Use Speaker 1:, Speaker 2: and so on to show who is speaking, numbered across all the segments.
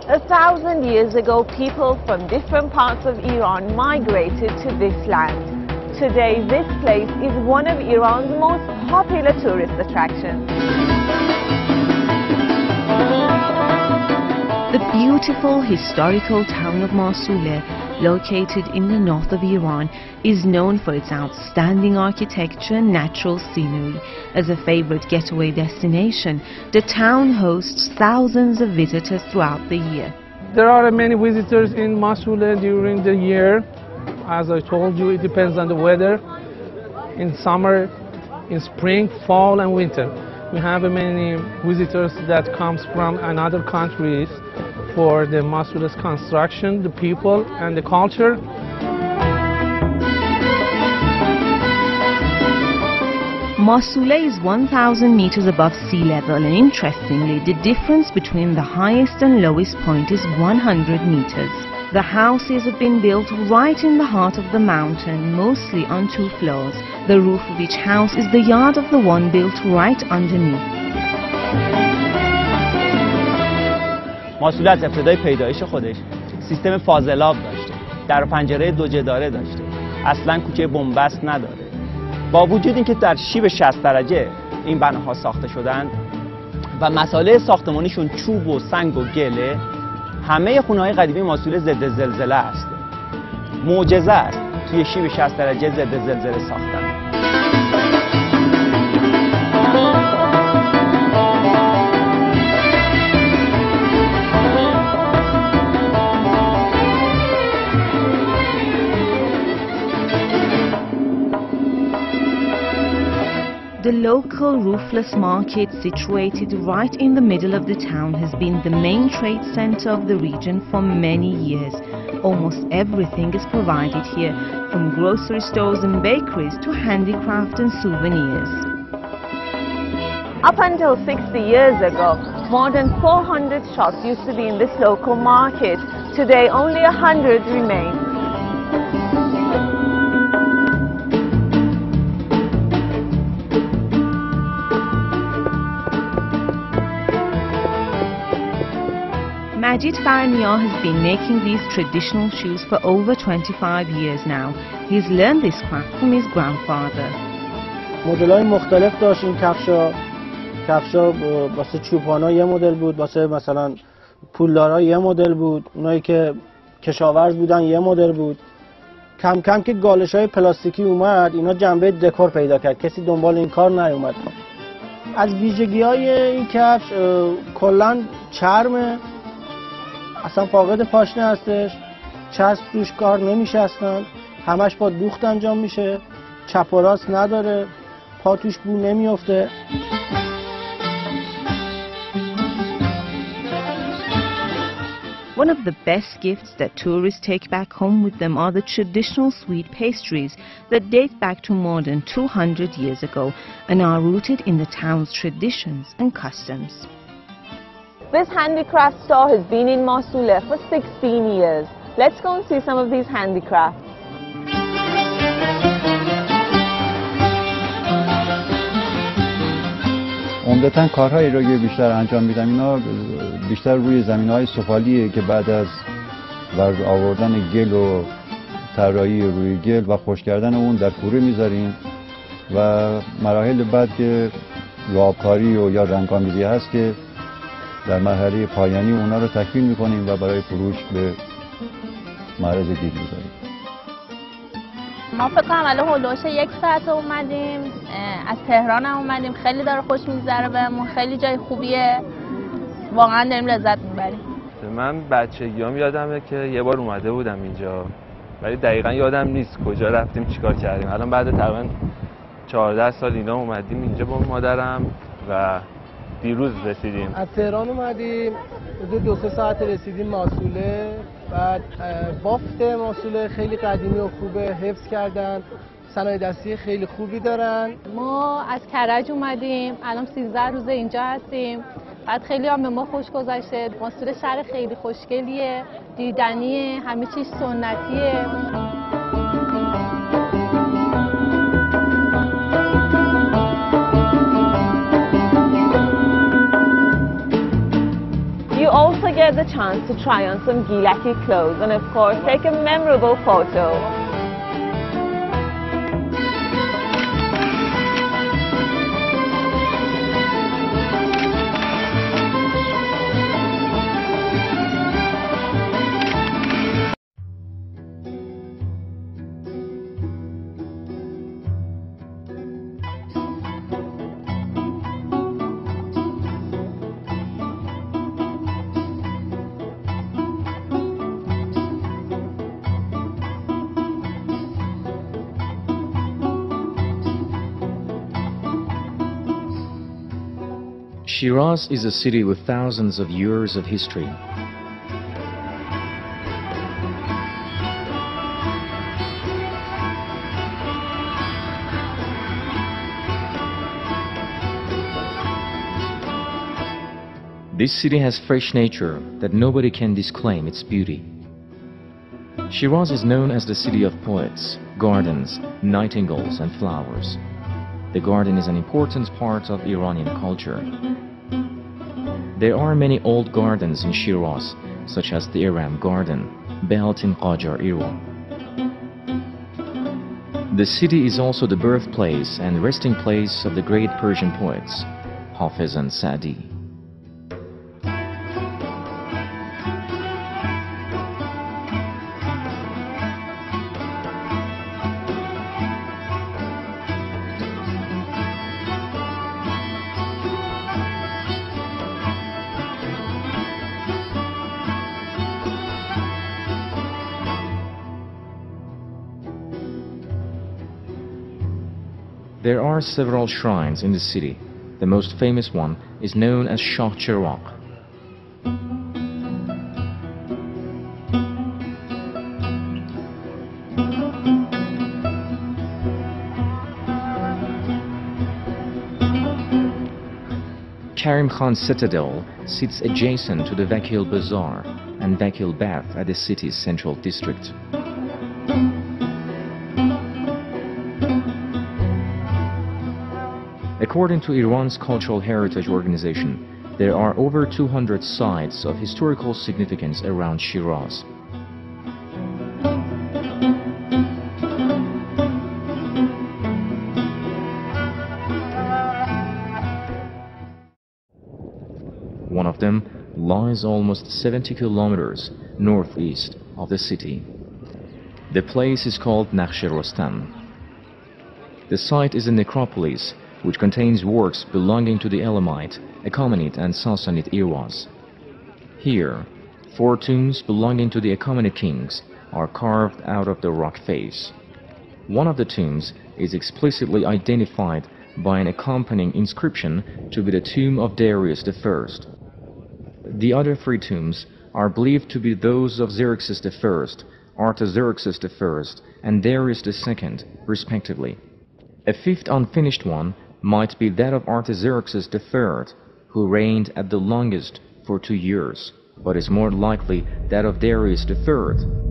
Speaker 1: 1,000 years ago, people from different parts of Iran migrated to this land. Today, this place is one of Iran's most popular tourist attractions. The beautiful historical town of Masoule, located in the north of Iran, is known for its outstanding architecture and natural scenery. As a favorite getaway destination, the town hosts thousands of visitors throughout the year.
Speaker 2: There are many visitors in Masoule during the year. As I told you, it depends on the weather. In summer, in spring, fall and winter. We have many visitors that comes from another countries for the Masoule's construction, the people and the culture.
Speaker 1: Masoule is 1,000 meters above sea level, and interestingly, the difference between the highest and lowest point is 100 meters. The houses have been built right in the heart of the mountain, mostly on 2 floors. The roof of each house is the yard of the one built right underneath.
Speaker 3: ماسوله از ابتدای پیدایش خودش سیستم فاضلاب داشته، در و پنجره 2 جداره داشته، اصلا کوچه بنبست نداره. با وجود اینکه در شیب 60 درجه این بناها ساخته شدند و مساله ساختمانیشون چوب و سنگ و گله، همه خونه‌های قدیمی ماسوله ضد زلزله است. معجزه است توی شیب 60 درجه ضد زلزله ساختن.
Speaker 1: The local roofless market, situated right in the middle of the town, has been the main trade center of the region for many years. Almost everything is provided here, from grocery stores and bakeries to handicraft and souvenirs. Up until 60 years ago, more than 400 shops used to be in this local market. Today, only 100 remain. Majid Farnia has been making these traditional shoes for over 25 years now. He's learned this craft from his grandfather.
Speaker 4: مدل‌های مختلف داشت این کفشا واسه چوپانا یه مدل بود، واسه مثلا پولدارا یه مدل بود، اونایی که کشاورز بودن یه مدل بود. کم کم که گالش‌های پلاستیکی اومد، اینا جنبه دکور پیدا کرد، کسی دنبال این کار نیومد. از ویژگی‌های این کفش کلاً چرمه، اصلا فاقد پاشنه هستش، چسب توش کار نمیشه اصلا، همش با دوخت انجام میشه، چپ و راست نداره، پا توش بو نمیفته.
Speaker 1: One of the best gifts that tourists take back home with them are the traditional sweet pastries that date back to more than 200 years ago and are rooted in the town's traditions and customs. This handicraft store has been in Masoule for 16 years. Let's go and see some of these handicrafts.
Speaker 5: عمدتاً کارهایی رو که بیشتر انجام میدم اینا بیشتر روی زمینهای سفالیه که بعد از آوردن گل و طراحی روی گل و خشک کردن اون در کوره میذاریم و مراحل بعد که آبکاری و یا رنگ‌آمیزی هست که در مرحله پایانی اونا رو تکمیل میکنیم و برای فروش به معرض دید میذاریم.
Speaker 6: ما فکر کنم الان هولوش 1 ساعت اومدیم، از تهران هم اومدیم، خیلی داره خوش میگذره بهمون، خیلی جای خوبیه، واقعا داریم لذت میبریم.
Speaker 7: من بچگیام یادمه که یه بار اومده بودم اینجا، ولی دقیقا یادم نیست کجا رفتیم چیکار کردیم. الان بعد تقریبا 14 سال اینا اومدیم اینجا با مادرم و دیروز رسیدیم.
Speaker 4: از تهران اومدیم، حدود 2-3 ساعت رسیدیم ماسوله. بعد بافت ماسوله خیلی قدیمی و خوبه، حفظ کردن، صنایع دستی خیلی خوبی دارن.
Speaker 6: ما از کرج اومدیم، الان 13 روزه اینجا هستیم. بعد خیلی هم به ما خوش گذشته. ماسوله شهر خیلی خوشگلیه، دیدنیه، همه چیز سنتیه.
Speaker 1: You also get the chance to try on some gilaki clothes and of course take a memorable photo.
Speaker 8: Shiraz is a city with thousands of years of history. This city has fresh nature that nobody can disclaim its beauty. Shiraz is known as the city of poets, gardens, nightingales and flowers. The garden is an important part of Iranian culture. There are many old gardens in Shiraz, such as the Iram Garden, built in Qajar, Iran. The city is also the birthplace and resting place of the great Persian poets, Hafiz and Sa'di. There are several shrines in the city. The most famous one is known as Shah Chiragh. Karim Khan Citadel sits adjacent to the Vakil Bazaar and Vakil Bath at the city's central district. According to Iran's Cultural Heritage Organization, there are over 200 sites of historical significance around Shiraz. One of them lies almost 70 kilometers northeast of the city. The place is called Nakhshe-Rostam. The site is a necropolis which contains works belonging to the Elamite, Achaemenid and Sassanid eras. Here, 4 tombs belonging to the Achaemenid kings are carved out of the rock face. One of the tombs is explicitly identified by an accompanying inscription to be the tomb of Darius I. The other 3 tombs are believed to be those of Xerxes I, Artaxerxes I, and Darius II, respectively. A 5th unfinished one might be that of Artaxerxes III, who reigned at the longest for 2 years, but is more likely that of Darius III.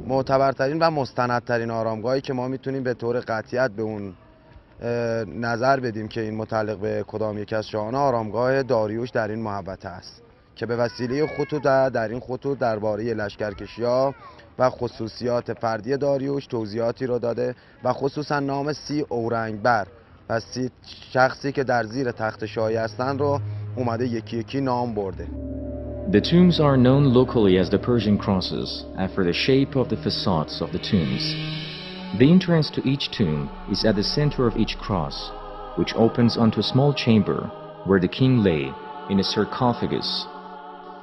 Speaker 9: معتبرترین و مستندترین آرامگاهی که ما میتونیم به طور قطعیت به اون نظر بدیم که این متعلق به کدام یک از شاهان آرامگاه داریوش در این محوطه است که به وسیله خطوط در این خطوط درباره لشکرکشی‌ها و خصوصیات فردی داریوش توضیحاتی رو داده و خصوصا نام 30 اورنگبر و 30 شخصی که در زیر تخت شاهی هستند رو اومده یکی یکی نام برده.
Speaker 8: The tombs are known locally as the Persian crosses, after the shape of the facades of the tombs. The entrance to each tomb is at the center of each cross, which opens onto a small chamber where the king lay in a sarcophagus.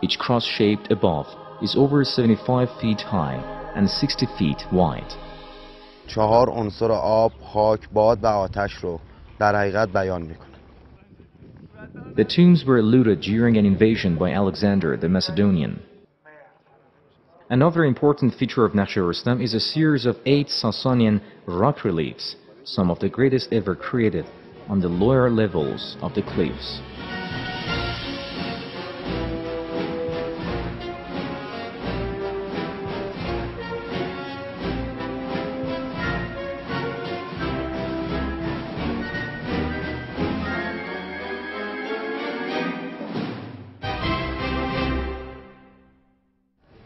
Speaker 8: Each cross-shaped above is over 75 feet high and 60 feet wide.
Speaker 9: 4 عنصر آب، خاک، باد و آتش رو در حقیقت بیان میکنه.
Speaker 8: The tombs were looted during an invasion by Alexander the Macedonian. Another important feature of Nakhshe-Rostam is a series of 8 Sasanian rock reliefs some of the greatest ever created on the lower levels of the cliffs.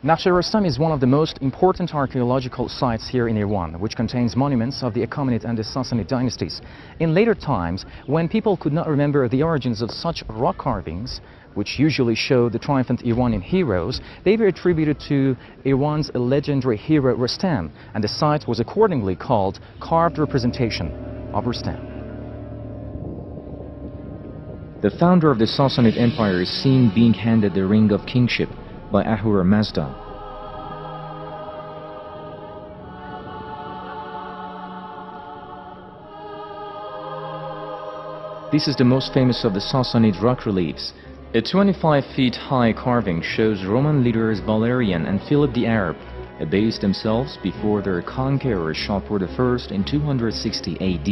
Speaker 10: Nakhshe is one of the most important archaeological sites here in Iran, which contains monuments of the Achaemenid and the Sassanid dynasties. In later times, when people could not remember the origins of such rock carvings, which usually show the triumphant Iranian heroes, they were attributed to Iran's legendary hero Rustam, and the site was accordingly called Carved Representation of Rustam.
Speaker 8: The founder of the Sassanid Empire is seen being handed the ring of kingship by Ahura Mazda. This is the most famous of the Sassanid rock reliefs. A 25 feet high carving shows Roman leaders Valerian and Philip the Arab abased themselves before their conqueror Shapur I in 260 AD.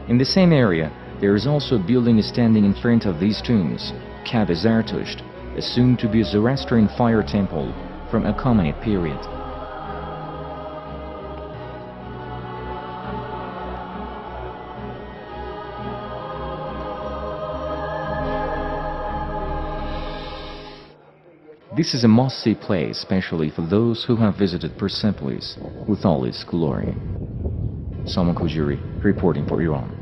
Speaker 8: In the same area, there is also a building standing in front of these tombs, Kabe Zartusht, assumed to be a Zoroastrian fire temple from Achaemenid period. This is a must-see place, especially for those who have visited Persepolis with all its glory. Salman Khujuri, reporting for Iran.